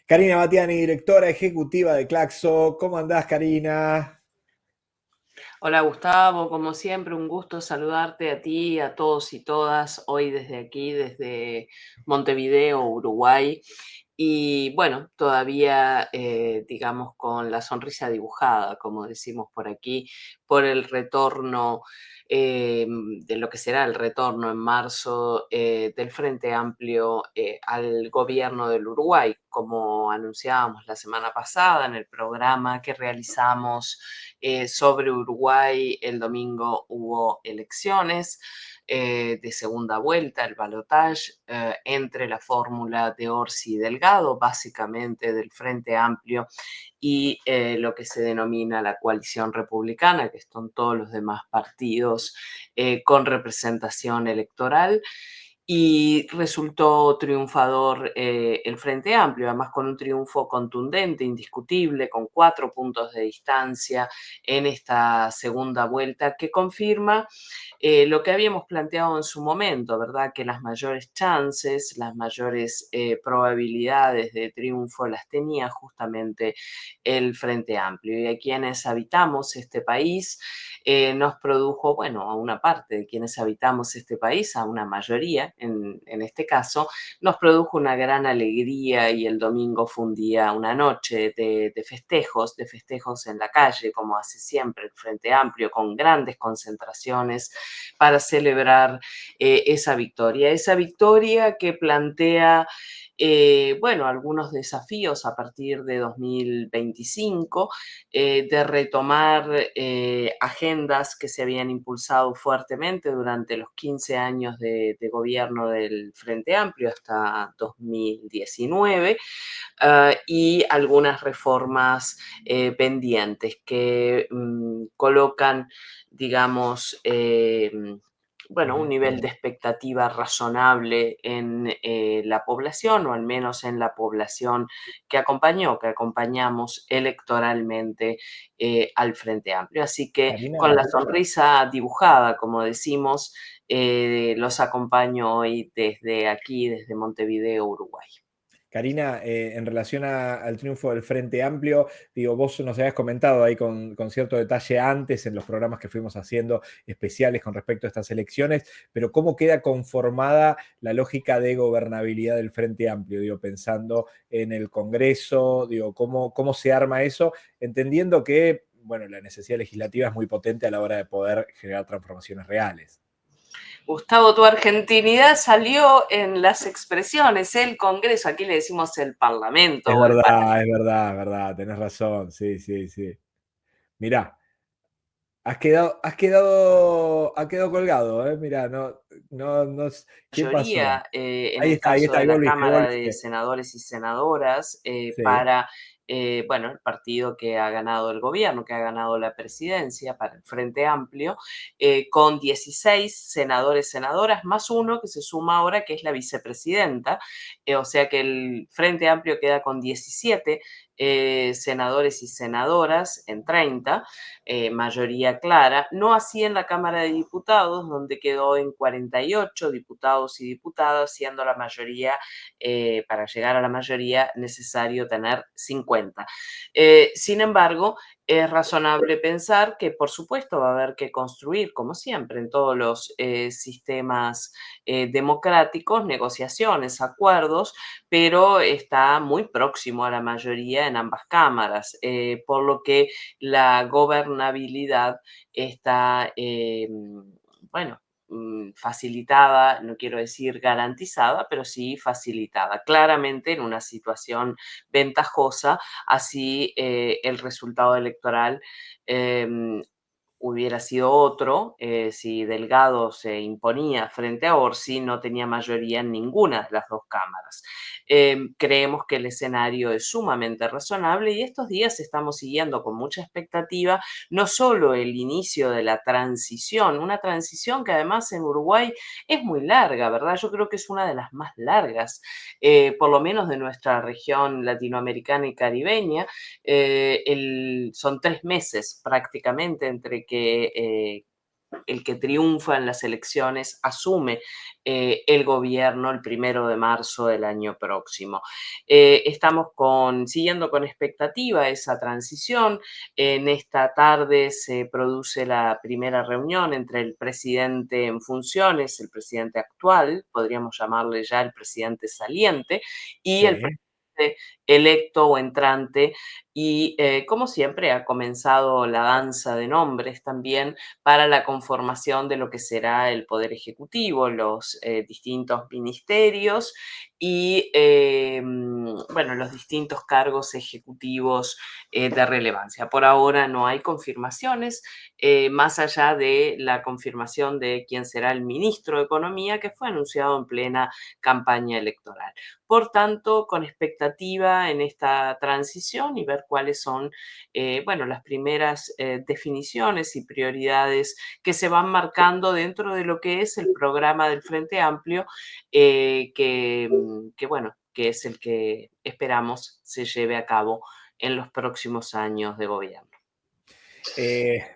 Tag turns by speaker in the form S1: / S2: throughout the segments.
S1: Karina Batiani, directora ejecutiva de Claxo. ¿Cómo andás, Karina?
S2: Hola Gustavo, como siempre, un gusto saludarte a ti, a todos y todas, hoy desde aquí, desde Montevideo, Uruguay. Y bueno, todavía, digamos, con la sonrisa dibujada, como decimos por aquí, por el retorno, de lo que será el retorno en marzo del Frente Amplio al gobierno del Uruguay, como anunciábamos la semana pasada en el programa que realizamos sobre Uruguay. El domingo hubo elecciones de segunda vuelta, el balotaje entre la fórmula de Orsi y Delgado, básicamente del Frente Amplio, y lo que se denomina la coalición republicana, que son todos los demás partidos con representación electoral. Y resultó triunfador el Frente Amplio, además con un triunfo contundente, indiscutible, con 4 puntos de distancia en esta segunda vuelta, que confirma lo que habíamos planteado en su momento, ¿verdad? Que las mayores chances, las mayores probabilidades de triunfo las tenía justamente el Frente Amplio. Y a quienes habitamos este país nos produjo, bueno, a una parte de quienes habitamos este país, a una mayoría en este caso, nos produjo una gran alegría, y el domingo fue un día, una noche de festejos en la calle, como hace siempre el Frente Amplio, con grandes concentraciones para celebrar esa victoria que plantea, bueno, algunos desafíos a partir de 2025, de retomar agendas que se habían impulsado fuertemente durante los 15 años de gobierno del Frente Amplio hasta 2019, y algunas reformas pendientes que colocan, digamos, bueno, un nivel de expectativa razonable en la población, o al menos en la población que acompañamos electoralmente al Frente Amplio. Así que con
S1: Karina,
S2: la sonrisa dibujada, como decimos, los acompaño hoy desde aquí, desde Montevideo, Uruguay.
S1: Karina, en relación al triunfo del Frente Amplio, digo, vos nos habías comentado ahí con cierto detalle antes en los programas que fuimos haciendo especiales con respecto a estas elecciones, pero ¿cómo queda conformada la lógica de gobernabilidad del Frente Amplio? Digo, pensando en el Congreso, digo, ¿cómo se arma eso? Entendiendo que, bueno, la necesidad legislativa es muy potente a la hora de poder generar transformaciones reales.
S2: Gustavo, tu argentinidad salió en las expresiones, el Congreso, aquí le decimos el Parlamento o el Parlamento.
S1: Es verdad, tenés razón, sí, sí, sí. Mirá, ha quedado colgado, Mirá, no, ¿qué pasó?
S2: Mayoría, en el
S1: Ahí
S2: caso
S1: está,
S2: de
S1: ahí
S2: la Cámara de
S1: volviste.
S2: Senadores y Senadoras,
S1: Sí.
S2: para, bueno, el partido que ha ganado el gobierno, que ha ganado la presidencia, para el Frente Amplio, con 16 senadores, senadoras, más uno que se suma ahora, que es la vicepresidenta, o sea que el Frente Amplio queda con 17 senadores y senadoras en 30, mayoría clara, no así en la Cámara de Diputados, donde quedó en 48 diputados y diputadas, siendo la mayoría, para llegar a la mayoría, necesario tener 50. Sin embargo, es razonable pensar que, por supuesto, va a haber que construir, como siempre, en todos los sistemas democráticos, negociaciones, acuerdos, pero está muy próximo a la mayoría en ambas cámaras, por lo que la gobernabilidad está, bueno, facilitada, no quiero decir garantizada, pero sí facilitada, claramente en una situación ventajosa, así el resultado electoral em, hubiera sido otro. Si Delgado se imponía frente a Orsi, no tenía mayoría en ninguna de las dos cámaras. Creemos que el escenario es sumamente razonable, y estos días estamos siguiendo con mucha expectativa no solo el inicio de la transición, una transición que además en Uruguay es muy larga, ¿verdad? Yo creo que es una de las más largas, por lo menos de nuestra región latinoamericana y caribeña. Son 3 meses prácticamente entre que el que triunfa en las elecciones asume el gobierno el 1 de marzo del año próximo. Estamos siguiendo con expectativa esa transición. En esta tarde se produce la primera reunión entre el presidente en funciones, el presidente actual, podríamos llamarle ya el presidente saliente, y el
S1: Sí.
S2: presidente electo o entrante. Y como siempre ha comenzado la danza de nombres también para la conformación de lo que será el Poder Ejecutivo, los distintos ministerios y, bueno, los distintos cargos ejecutivos de relevancia. Por ahora no hay confirmaciones, más allá de la confirmación de quién será el ministro de Economía, que fue anunciado en plena campaña electoral. Por tanto, con expectativa en esta transición y ver cuáles son, bueno, las primeras definiciones y prioridades que se van marcando dentro de lo que es el programa del Frente Amplio, bueno, que es el que esperamos se lleve a cabo en los próximos años de gobierno.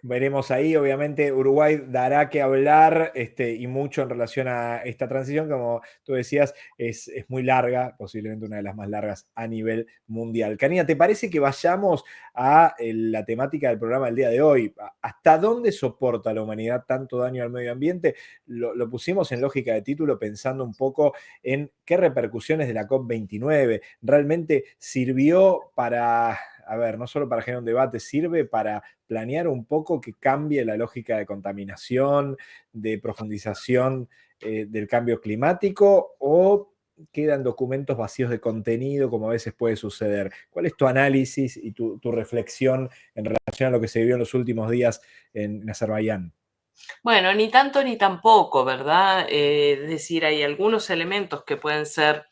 S1: Veremos ahí, obviamente Uruguay dará que hablar y mucho en relación a esta transición, como tú decías, es muy larga, posiblemente una de las más largas a nivel mundial. Karina, ¿te parece que vayamos a la temática del programa del día de hoy? ¿Hasta dónde soporta la humanidad tanto daño al medio ambiente? Lo pusimos en lógica de título pensando un poco en qué repercusiones de la COP29 realmente sirvió para, a ver, no solo para generar un debate, sirve para planear un poco que cambie la lógica de contaminación, de profundización del cambio climático, o quedan documentos vacíos de contenido, como a veces puede suceder? ¿Cuál es tu análisis y tu reflexión en relación a lo que se vivió en los últimos días en Azerbaiyán?
S2: Bueno, ni tanto ni tampoco, ¿verdad? Es decir, hay algunos elementos que pueden ser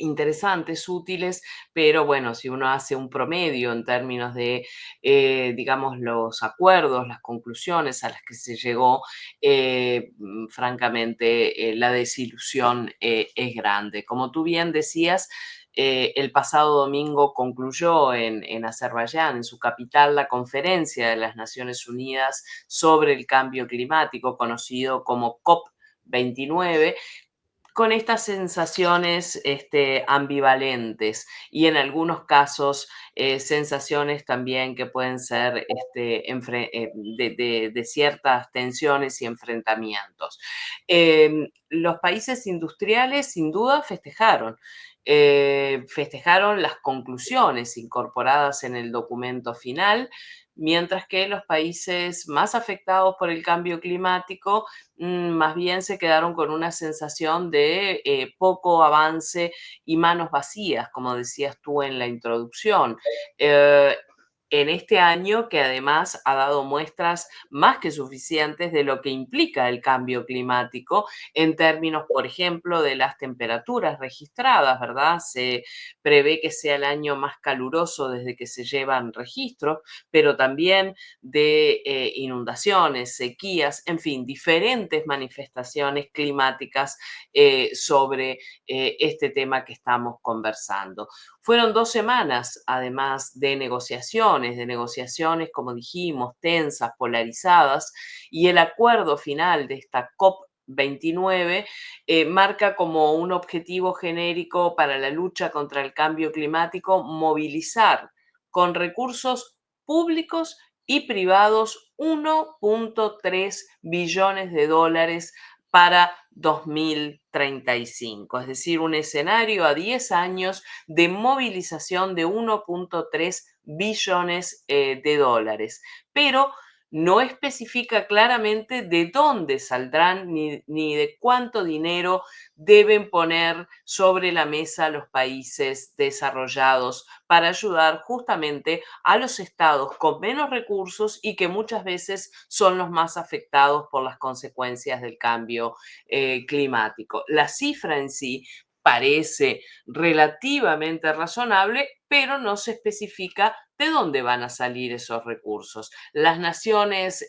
S2: interesantes, útiles, pero bueno, si uno hace un promedio en términos de, digamos, los acuerdos, las conclusiones a las que se llegó, francamente, la desilusión es grande. Como tú bien decías, el pasado domingo concluyó en Azerbaiyán, en su capital, la conferencia de las Naciones Unidas sobre el cambio climático, conocido como COP29, con estas sensaciones ambivalentes y en algunos casos sensaciones también que pueden ser de ciertas tensiones y enfrentamientos. Los países industriales sin duda festejaron. Festejaron las conclusiones incorporadas en el documento final, mientras que los países más afectados por el cambio climático más bien se quedaron con una sensación de poco avance y manos vacías, como decías tú en la introducción. Eh, en este año que además ha dado muestras más que suficientes de lo que implica el cambio climático en términos, por ejemplo, de las temperaturas registradas, ¿verdad? Se prevé que sea el año más caluroso desde que se llevan registros, pero también de inundaciones, sequías, en fin, diferentes manifestaciones climáticas sobre este tema que estamos conversando. Fueron 2 semanas, además, de negociaciones, como dijimos, tensas, polarizadas, y el acuerdo final de esta COP29 marca como un objetivo genérico para la lucha contra el cambio climático movilizar con recursos públicos y privados 1.3 billones de dólares para 2035, es decir, un escenario a 10 años de movilización de 1.3 billones de dólares. Pero no especifica claramente de dónde saldrán ni de cuánto dinero deben poner sobre la mesa los países desarrollados para ayudar justamente a los estados con menos recursos y que muchas veces son los más afectados por las consecuencias del cambio climático. La cifra en sí parece relativamente razonable, pero no se especifica de dónde van a salir esos recursos. Las naciones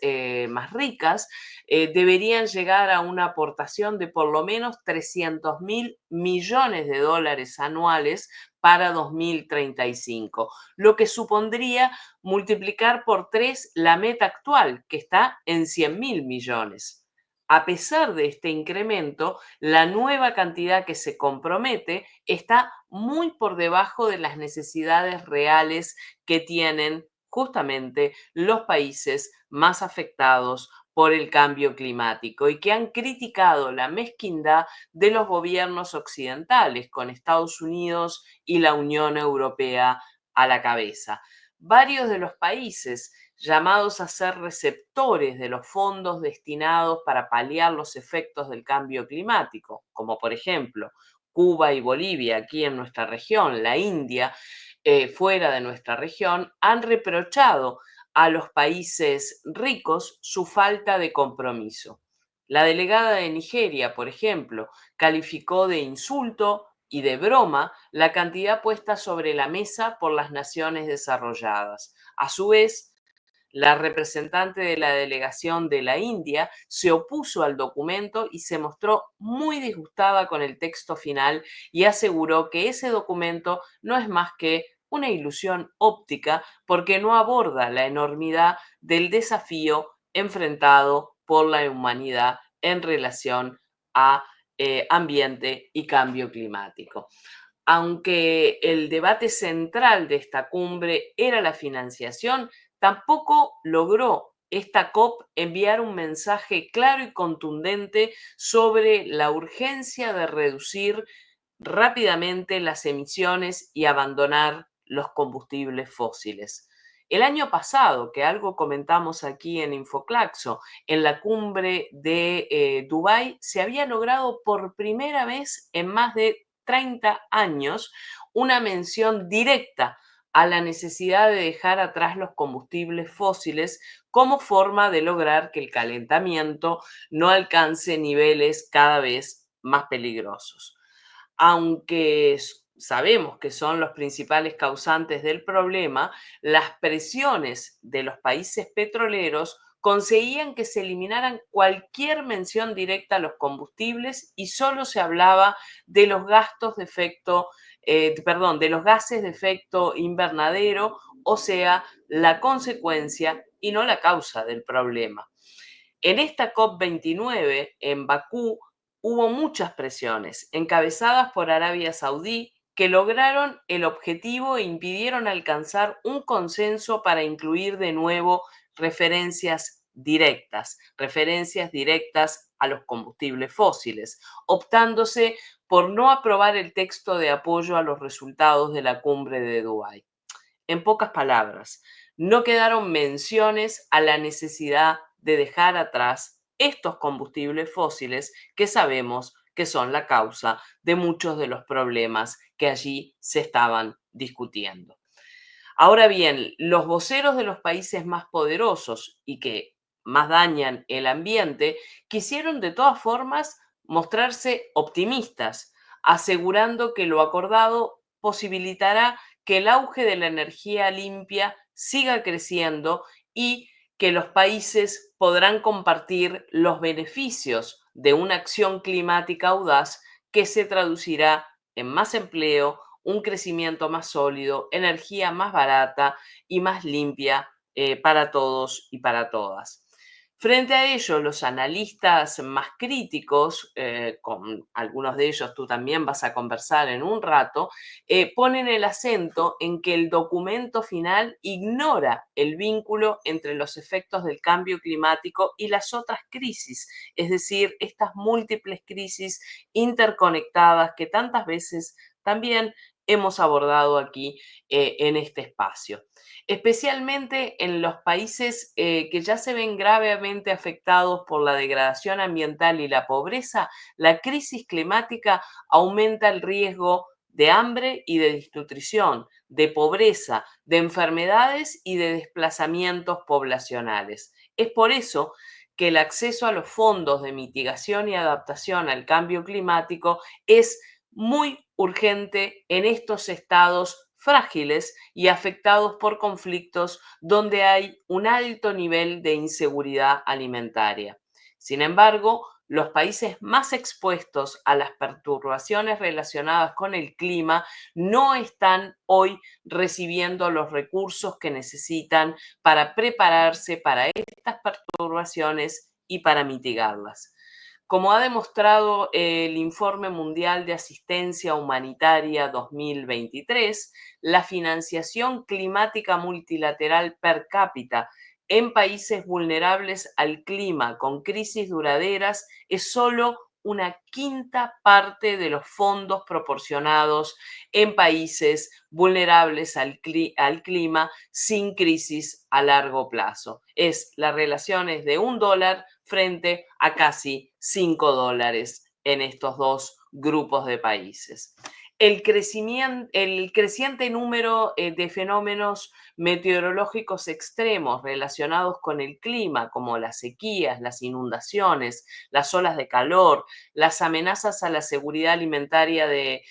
S2: más ricas deberían llegar a una aportación de por lo menos 300.000 millones de dólares anuales para 2035, lo que supondría multiplicar por 3 la meta actual, que está en 100.000 millones. A pesar de este incremento, la nueva cantidad que se compromete está muy por debajo de las necesidades reales que tienen justamente los países más afectados por el cambio climático y que han criticado la mezquindad de los gobiernos occidentales, con Estados Unidos y la Unión Europea a la cabeza. Varios de los países llamados a ser receptores de los fondos destinados para paliar los efectos del cambio climático, como por ejemplo Cuba y Bolivia aquí en nuestra región, la India fuera de nuestra región, han reprochado a los países ricos su falta de compromiso. La delegada de Nigeria, por ejemplo, calificó de insulto y de broma la cantidad puesta sobre la mesa por las naciones desarrolladas. A su vez, la representante de la delegación de la India se opuso al documento y se mostró muy disgustada con el texto final y aseguró que ese documento no es más que una ilusión óptica porque no aborda la enormidad del desafío enfrentado por la humanidad en relación a ambiente y cambio climático. Aunque el debate central de esta cumbre era la financiación, tampoco logró esta COP enviar un mensaje claro y contundente sobre la urgencia de reducir rápidamente las emisiones y abandonar los combustibles fósiles. El año pasado, que algo comentamos aquí en Infoclaxo, en la cumbre de Dubái, se había logrado por primera vez en más de 30 años una mención directa a la necesidad de dejar atrás los combustibles fósiles como forma de lograr que el calentamiento no alcance niveles cada vez más peligrosos. Aunque sabemos que son los principales causantes del problema, las presiones de los países petroleros conseguían que se eliminaran cualquier mención directa a los combustibles y solo se hablaba de los gastos de efecto, de los gases de efecto invernadero, o sea, la consecuencia y no la causa del problema. En esta COP29 en Bakú hubo muchas presiones, encabezadas por Arabia Saudí, que lograron el objetivo e impidieron alcanzar un consenso para incluir de nuevo referencias directas a los combustibles fósiles, optándose por no aprobar el texto de apoyo a los resultados de la cumbre de Dubái. En pocas palabras, no quedaron menciones a la necesidad de dejar atrás estos combustibles fósiles que sabemos que son la causa de muchos de los problemas que allí se estaban discutiendo. Ahora bien, los voceros de los países más poderosos y que más dañan el ambiente quisieron de todas formas mostrarse optimistas, asegurando que lo acordado posibilitará que el auge de la energía limpia siga creciendo y que los países podrán compartir los beneficios de una acción climática audaz que se traducirá en más empleo, un crecimiento más sólido, energía más barata y más limpia para todos y para todas. Frente a ello, los analistas más críticos, con algunos de ellos tú también vas a conversar en un rato, ponen el acento en que el documento final ignora el vínculo entre los efectos del cambio climático y las otras crisis, es decir, estas múltiples crisis interconectadas que tantas veces también hemos abordado aquí en este espacio. Especialmente en los países que ya se ven gravemente afectados por la degradación ambiental y la pobreza, la crisis climática aumenta el riesgo de hambre y de desnutrición, de pobreza, de enfermedades y de desplazamientos poblacionales. Es por eso que el acceso a los fondos de mitigación y adaptación al cambio climático es muy urgente en estos estados frágiles y afectados por conflictos donde hay un alto nivel de inseguridad alimentaria. Sin embargo, los países más expuestos a las perturbaciones relacionadas con el clima no están hoy recibiendo los recursos que necesitan para prepararse para estas perturbaciones y para mitigarlas. Como ha demostrado el Informe Mundial de Asistencia Humanitaria 2023, la financiación climática multilateral per cápita en países vulnerables al clima con crisis duraderas es solo una quinta parte de los fondos proporcionados en países vulnerables al clima sin crisis a largo plazo. La relación es de $1 frente a casi $5 en estos dos grupos de países. El creciente número de fenómenos meteorológicos extremos relacionados con el clima, como las sequías, las inundaciones, las olas de calor, las amenazas a la seguridad alimentaria de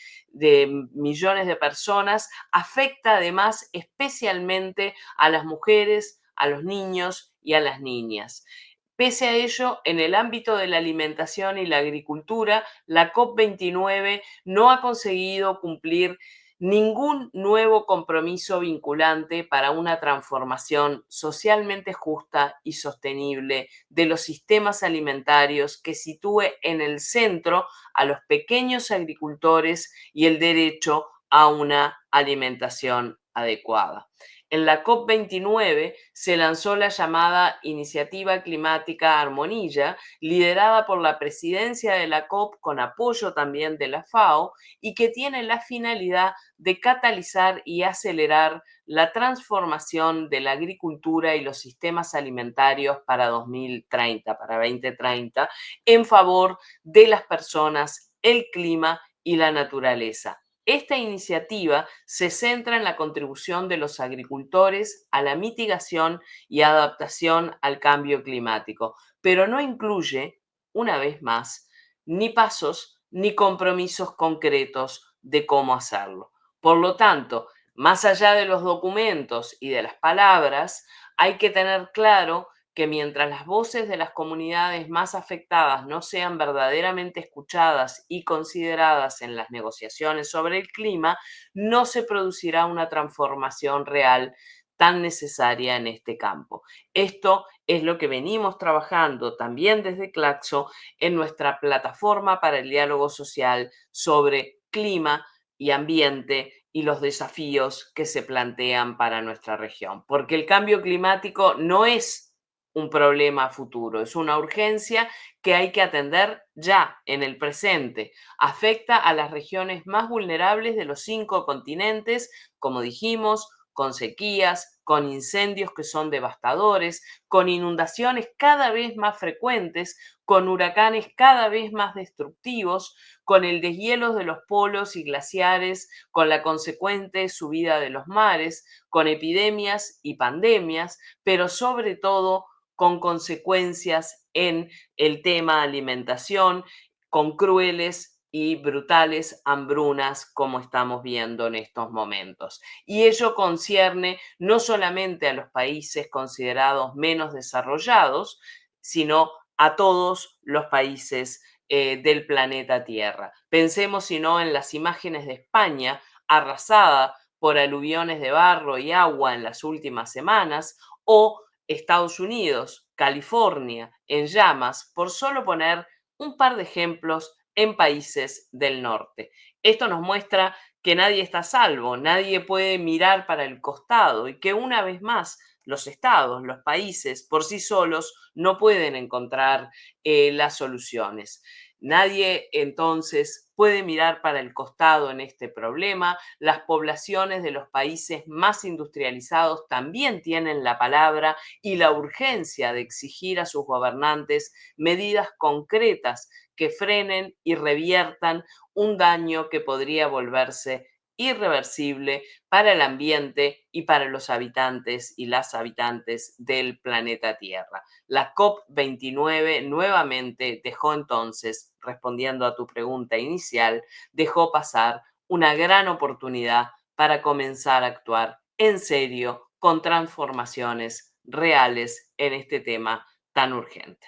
S2: millones de personas, afecta además especialmente a las mujeres, a los niños y a las niñas. Pese a ello, en el ámbito de la alimentación y la agricultura, la COP29 no ha conseguido cumplir ningún nuevo compromiso vinculante para una transformación socialmente justa y sostenible de los sistemas alimentarios que sitúe en el centro a los pequeños agricultores y el derecho a una alimentación adecuada. En la COP29 se lanzó la llamada Iniciativa Climática Armonilla, liderada por la presidencia de la COP con apoyo también de la FAO y que tiene la finalidad de catalizar y acelerar la transformación de la agricultura y los sistemas alimentarios para 2030, para 2030, en favor de las personas, el clima y la naturaleza. Esta iniciativa se centra en la contribución de los agricultores a la mitigación y adaptación al cambio climático, pero no incluye, una vez más, ni pasos ni compromisos concretos de cómo hacerlo. Por lo tanto, más allá de los documentos y de las palabras, hay que tener claro que mientras las voces de las comunidades más afectadas no sean verdaderamente escuchadas y consideradas en las negociaciones sobre el clima, no se producirá una transformación real tan necesaria en este campo. Esto es lo que venimos trabajando también desde Claxo en nuestra plataforma para el diálogo social sobre clima y ambiente y los desafíos que se plantean para nuestra región. Porque el cambio climático no es un problema futuro, es una urgencia que hay que atender ya, en el presente. Afecta a las regiones más vulnerables de los 5 continentes, como dijimos, con sequías, con incendios que son devastadores, con inundaciones cada vez más frecuentes, con huracanes cada vez más destructivos, con el deshielo de los polos y glaciares, con la consecuente subida de los mares, con epidemias y pandemias, pero sobre todo con consecuencias en el tema alimentación, con crueles y brutales hambrunas como estamos viendo en estos momentos. Y ello concierne no solamente a los países considerados menos desarrollados, sino a todos los países del planeta Tierra. Pensemos, si no, en las imágenes de España arrasada por aluviones de barro y agua en las últimas semanas, o Estados Unidos, California, en llamas, por solo poner un par de ejemplos en países del norte. Esto nos muestra que nadie está a salvo, nadie puede mirar para el costado y que una vez más los estados, los países por sí solos no pueden encontrar las soluciones. Nadie entonces puede mirar para el costado en este problema. Las poblaciones de los países más industrializados también tienen la palabra y la urgencia de exigir a sus gobernantes medidas concretas que frenen y reviertan un daño que podría volverse irreversible para el ambiente y para los habitantes y las habitantes del planeta Tierra. La COP29 nuevamente dejó entonces, respondiendo a tu pregunta inicial, dejó pasar una gran oportunidad para comenzar a actuar en serio con transformaciones reales en este tema tan urgente.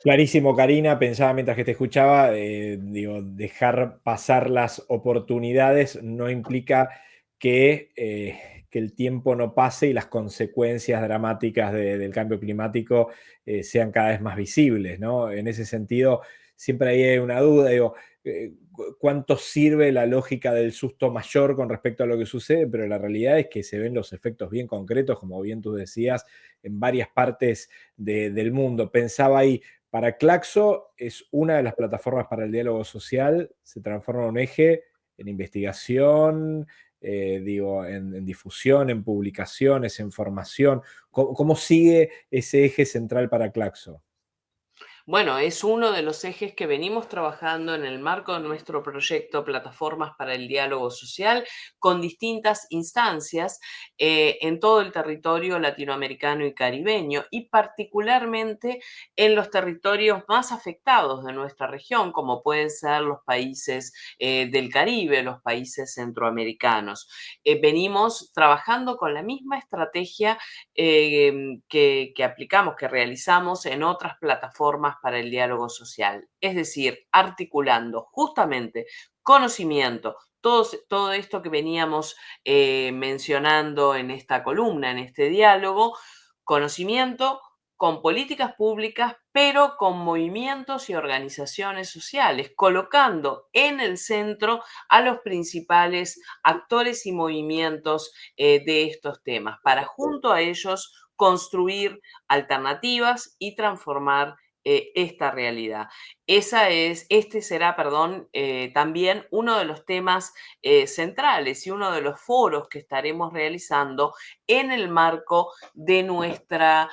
S1: Clarísimo, Karina. Pensaba mientras que te escuchaba, digo, dejar pasar las oportunidades no implica que el tiempo no pase y las consecuencias dramáticas del cambio climático sean cada vez más visibles, ¿no? En ese sentido, siempre ahí hay una duda, digo, ¿cuánto sirve la lógica del susto mayor con respecto a lo que sucede? Pero la realidad es que se ven los efectos bien concretos, como bien tú decías, en varias partes del mundo. Pensaba ahí, para Claxo es una de las plataformas para el diálogo social, se transforma en un eje en investigación, digo, en difusión, en publicaciones, en formación. ¿Cómo sigue ese eje central para Claxo?
S2: Bueno, es uno de los ejes que venimos trabajando en el marco de nuestro proyecto Plataformas para el Diálogo Social con distintas instancias en todo el territorio latinoamericano y caribeño y particularmente en los territorios más afectados de nuestra región, como pueden ser los países del Caribe, los países centroamericanos. Venimos trabajando con la misma estrategia que aplicamos, que realizamos en otras plataformas para el diálogo social. Es decir, articulando justamente conocimiento, todo esto que veníamos mencionando en esta columna, en este diálogo, conocimiento con políticas públicas, pero con movimientos y organizaciones sociales, colocando en el centro a los principales actores y movimientos de estos temas, para junto a ellos construir alternativas y transformar esta realidad. Este será, perdón, también uno de los temas centrales y uno de los foros que estaremos realizando en el marco de nuestra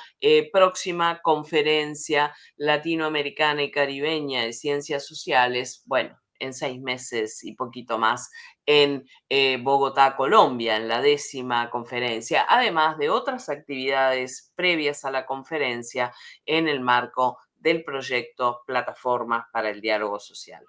S2: próxima conferencia latinoamericana y caribeña de ciencias sociales, bueno, en 6 meses y poquito más en Bogotá, Colombia, en la 10ª conferencia, además de otras actividades previas a la conferencia en el marco del proyecto Plataformas para el Diálogo Social.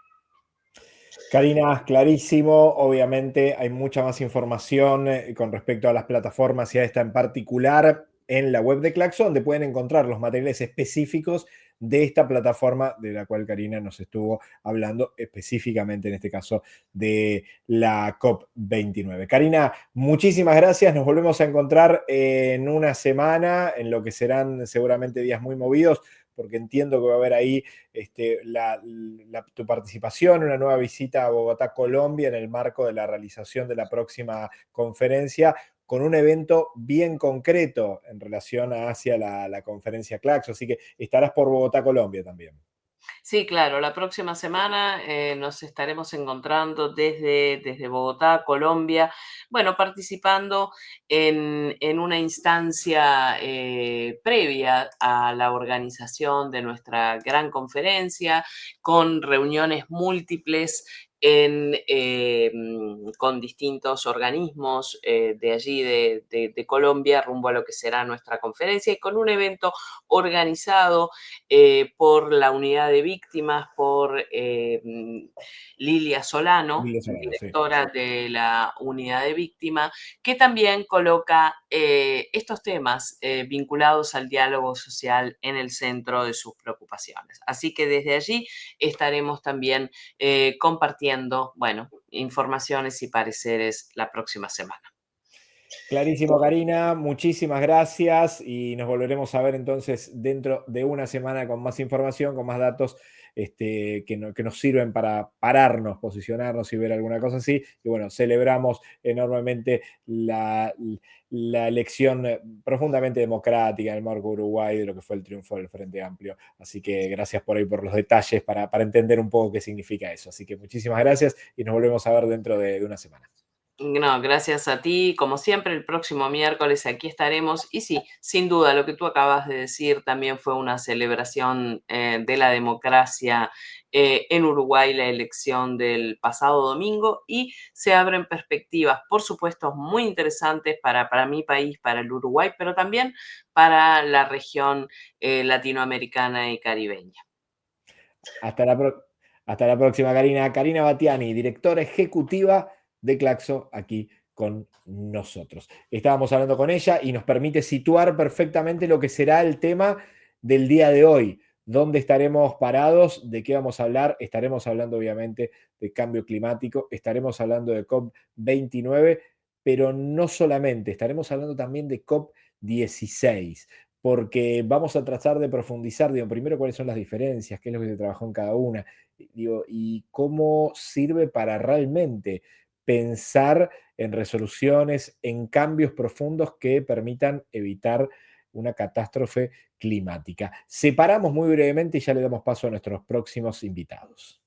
S1: Karina, clarísimo. Obviamente hay mucha más información con respecto a las plataformas y a esta en particular en la web de Claxo, donde pueden encontrar los materiales específicos de esta plataforma de la cual Karina nos estuvo hablando específicamente, en este caso, de la COP29. Karina, muchísimas gracias. Nos volvemos a encontrar en una semana, en lo que serán seguramente días muy movidos, porque entiendo que va a haber ahí tu participación, una nueva visita a Bogotá, Colombia, en el marco de la realización de la próxima conferencia, con un evento bien concreto en relación hacia la conferencia Claxo. Así que estarás por Bogotá, Colombia también.
S2: Sí, claro, la próxima semana nos estaremos encontrando desde Bogotá, Colombia, bueno, participando en una instancia previa a la organización de nuestra gran conferencia, con reuniones múltiples con distintos organismos de allí, de Colombia, rumbo a lo que será nuestra conferencia y con un evento organizado por la unidad de víctimas, por Lilia Solano,
S1: Lilia Solano, sí.
S2: directora de la unidad de víctimas, que también coloca estos temas vinculados al diálogo social en el centro de sus preocupaciones. Así que desde allí estaremos también compartiendo, bueno, informaciones y pareceres la próxima semana.
S1: Clarísimo, Karina, muchísimas gracias y nos volveremos a ver entonces dentro de una semana con más información, con más datos que nos sirven para pararnos, posicionarnos y ver alguna cosa así. Y bueno, celebramos enormemente la elección profundamente democrática en el marco Uruguay de lo que fue el triunfo del Frente Amplio. Así que gracias por ahí por los detalles para entender un poco qué significa eso. Así que muchísimas gracias y nos volvemos a ver dentro de una semana.
S2: No, gracias a ti. Como siempre, el próximo miércoles aquí estaremos. Y sí, sin duda, lo que tú acabas de decir también fue una celebración de la democracia en Uruguay, la elección del pasado domingo, y se abren perspectivas, por supuesto, muy interesantes para mi país, para el Uruguay, pero también para la región latinoamericana y caribeña.
S1: Hasta hasta la próxima, Karina. Karina Batiani, directora ejecutiva de Claxo, aquí con nosotros. Estábamos hablando con ella y nos permite situar perfectamente lo que será el tema del día de hoy. ¿Dónde estaremos parados? ¿De qué vamos a hablar? Estaremos hablando obviamente de cambio climático, estaremos hablando de COP29, pero no solamente, estaremos hablando también de COP16, porque vamos a tratar de profundizar, digo, primero cuáles son las diferencias, qué es lo que se trabajó en cada una, digo, y cómo sirve para realmente pensar en resoluciones, en cambios profundos que permitan evitar una catástrofe climática. Separamos muy brevemente y ya le damos paso a nuestros próximos invitados.